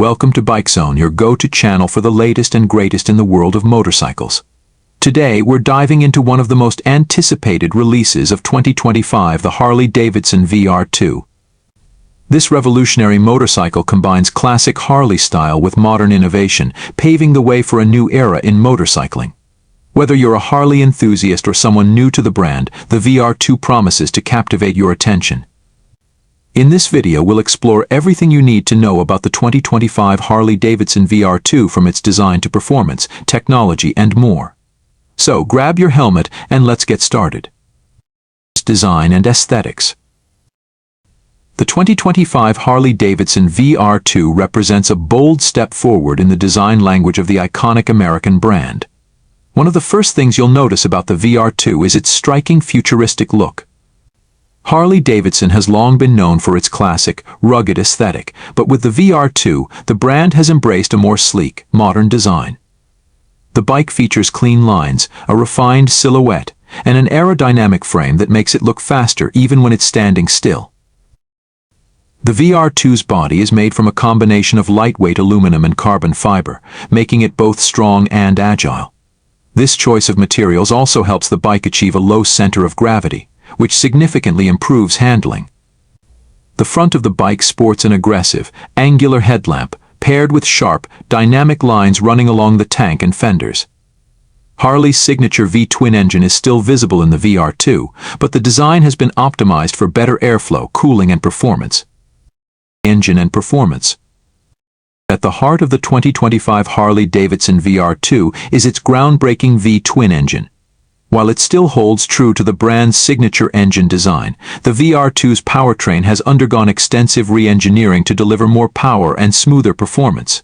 welcome to Bike Zone, your go-to channel for the latest and greatest in the world of motorcycles. Today, we're diving into one of the most anticipated releases of 2025, the Harley Davidson VR2. This revolutionary motorcycle combines classic Harley style with modern innovation, paving the way for a new era in motorcycling. Whether you're a Harley enthusiast or someone new to the brand, the VR2 promises to captivate your attention. In this video, we'll explore everything you need to know about the 2025 Harley Davidson VR2, from its design to performance, technology, and more. So grab your helmet and let's get started. Design and aesthetics. The 2025 Harley Davidson VR2 represents a bold step forward in the design language of the iconic American brand. One of the first things you'll notice about the VR2 is its striking futuristic look. Harley Davidson has long been known for its classic, rugged aesthetic, but with the VR2, the brand has embraced a more sleek, modern design. The bike features clean lines, a refined silhouette, and an aerodynamic frame that makes it look faster even when it's standing still. The VR2's body is made from a combination of lightweight aluminum and carbon fiber, making it both strong and agile. This choice of materials also helps the bike achieve a low center of gravity, which significantly improves handling. The front of the bike sports an aggressive, angular headlamp, paired with sharp, dynamic lines running along the tank and fenders. Harley's signature V-twin engine is still visible in the VR2, but the design has been optimized for better airflow, cooling, and performance. Engine and performance. At the heart of the 2025 Harley Davidson VR2 is its groundbreaking V-twin engine. While it still holds true to the brand's signature engine design, the VR2's powertrain has undergone extensive re-engineering to deliver more power and smoother performance.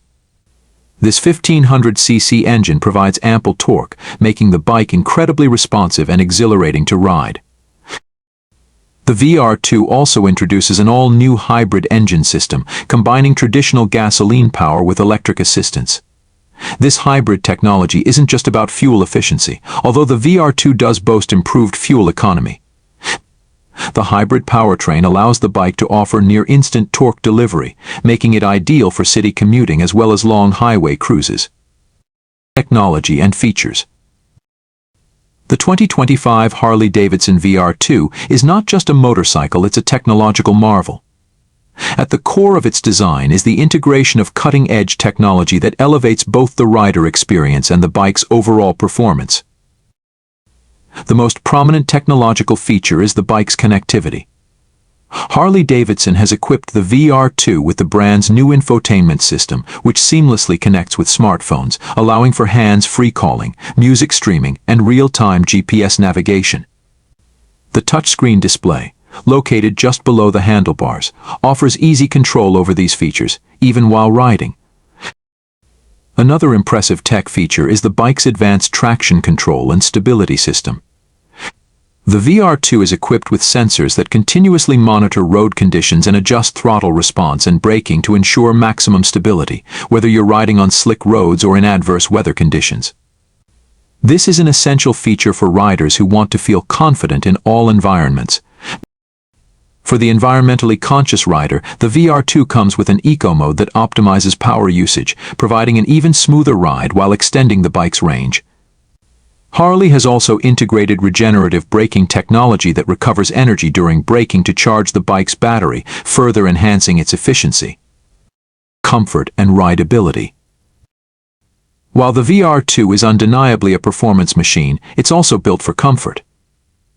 This 1500cc engine provides ample torque, making the bike incredibly responsive and exhilarating to ride. The VR2 also introduces an all-new hybrid engine system, combining traditional gasoline power with electric assistance. This hybrid technology isn't just about fuel efficiency, although the VR2 does boast improved fuel economy. The hybrid powertrain allows the bike to offer near-instant torque delivery, making it ideal for city commuting as well as long highway cruises. Technology and features. The 2025 Harley Davidson VR2 is not just a motorcycle, it's a technological marvel. At the core of its design is the integration of cutting-edge technology that elevates both the rider experience and the bike's overall performance. The most prominent technological feature is the bike's connectivity. Harley Davidson has equipped the VR2 with the brand's new infotainment system, which seamlessly connects with smartphones, allowing for hands-free calling, music streaming, and real-time GPS navigation. The touchscreen display, located just below the handlebars, offers easy control over these features, even while riding. Another impressive tech feature is the bike's advanced traction control and stability system. The VR2 is equipped with sensors that continuously monitor road conditions and adjust throttle response and braking to ensure maximum stability, whether you're riding on slick roads or in adverse weather conditions. This is an essential feature for riders who want to feel confident in all environments. For the environmentally conscious rider, the VR2 comes with an eco mode that optimizes power usage, providing an even smoother ride while extending the bike's range. Harley has also integrated regenerative braking technology that recovers energy during braking to charge the bike's battery, further enhancing its efficiency. Comfort and rideability. While the VR2 is undeniably a performance machine, it's also built for comfort.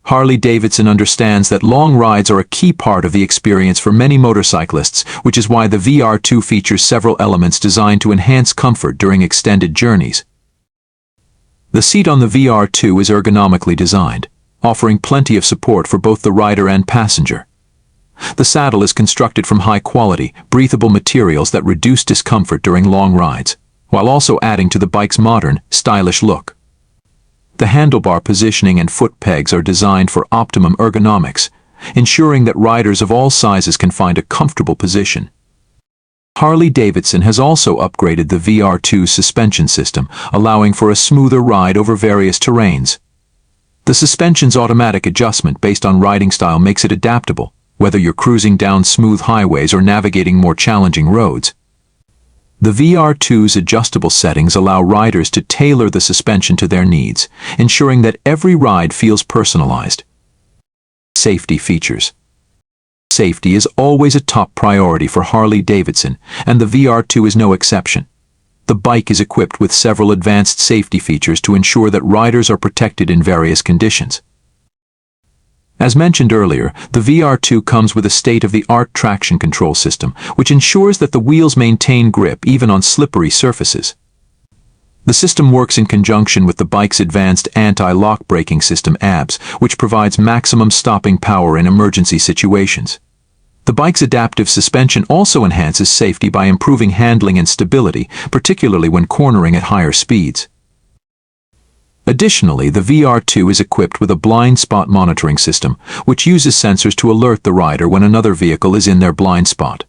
Harley Davidson understands that long rides are a key part of the experience for many motorcyclists, which is why the VR2 features several elements designed to enhance comfort during extended journeys. The seat on the VR2 is ergonomically designed, offering plenty of support for both the rider and passenger. The saddle is constructed from high-quality, breathable materials that reduce discomfort during long rides, while also adding to the bike's modern, stylish look. The handlebar positioning and foot pegs are designed for optimum ergonomics, ensuring that riders of all sizes can find a comfortable position. Harley Davidson has also upgraded the VR2's suspension system, allowing for a smoother ride over various terrains. The suspension's automatic adjustment based on riding style makes it adaptable, whether you're cruising down smooth highways or navigating more challenging roads. The VR2's adjustable settings allow riders to tailor the suspension to their needs, ensuring that every ride feels personalized. Safety features. Safety is always a top priority for Harley Davidson, and the VR2 is no exception. The bike is equipped with several advanced safety features to ensure that riders are protected in various conditions. As mentioned earlier, the VR2 comes with a state-of-the-art traction control system, which ensures that the wheels maintain grip even on slippery surfaces. The system works in conjunction with the bike's advanced anti-lock braking system ABS, which provides maximum stopping power in emergency situations. The bike's adaptive suspension also enhances safety by improving handling and stability, particularly when cornering at higher speeds. Additionally, the VR2 is equipped with a blind spot monitoring system, which uses sensors to alert the rider when another vehicle is in their blind spot.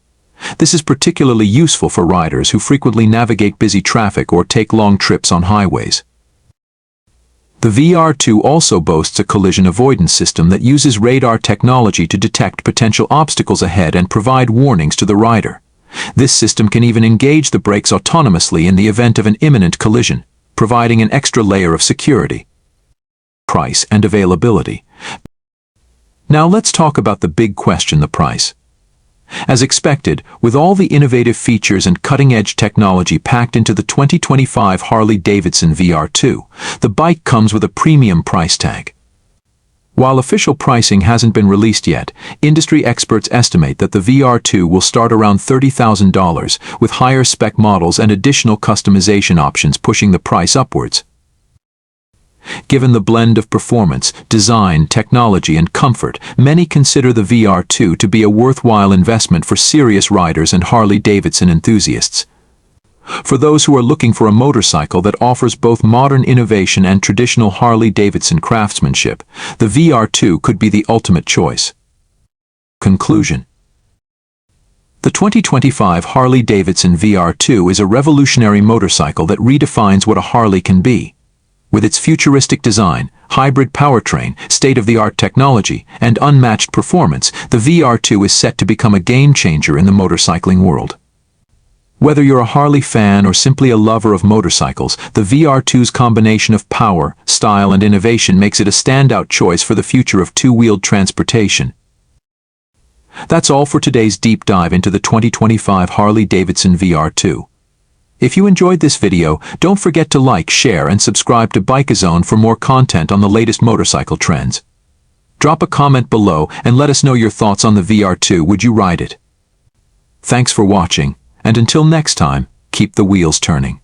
This is particularly useful for riders who frequently navigate busy traffic or take long trips on highways. The VR2 also boasts a collision avoidance system that uses radar technology to detect potential obstacles ahead and provide warnings to the rider. This system can even engage the brakes autonomously in the event of an imminent collision, providing an extra layer of security. Price and availability. Now let's talk about the big question: the price. As expected, with all the innovative features and cutting-edge technology packed into the 2025 Harley Davidson VR2, the bike comes with a premium price tag. While official pricing hasn't been released yet, industry experts estimate that the VR2 will start around $30,000, with higher spec models and additional customization options pushing the price upwards. Given the blend of performance, design, technology, and comfort, many consider the VR2 to be a worthwhile investment for serious riders and Harley Davidson enthusiasts. For those who are looking for a motorcycle that offers both modern innovation and traditional Harley Davidson craftsmanship, the VR2 could be the ultimate choice. Conclusion. The 2025 Harley Davidson VR2 is a revolutionary motorcycle that redefines what a Harley can be. With its futuristic design, hybrid powertrain, state-of-the-art technology, and unmatched performance, the VR2 is set to become a game-changer in the motorcycling world. Whether you're a Harley fan or simply a lover of motorcycles, the VR2's combination of power, style, and innovation makes it a standout choice for the future of two-wheeled transportation. That's all for today's deep dive into the 2025 Harley Davidson VR2. If you enjoyed this video, don't forget to like, share, and subscribe to Bikezone for more content on the latest motorcycle trends. Drop a comment below and let us know your thoughts on the VR2. Would you ride it? Thanks for watching, and until next time, keep the wheels turning.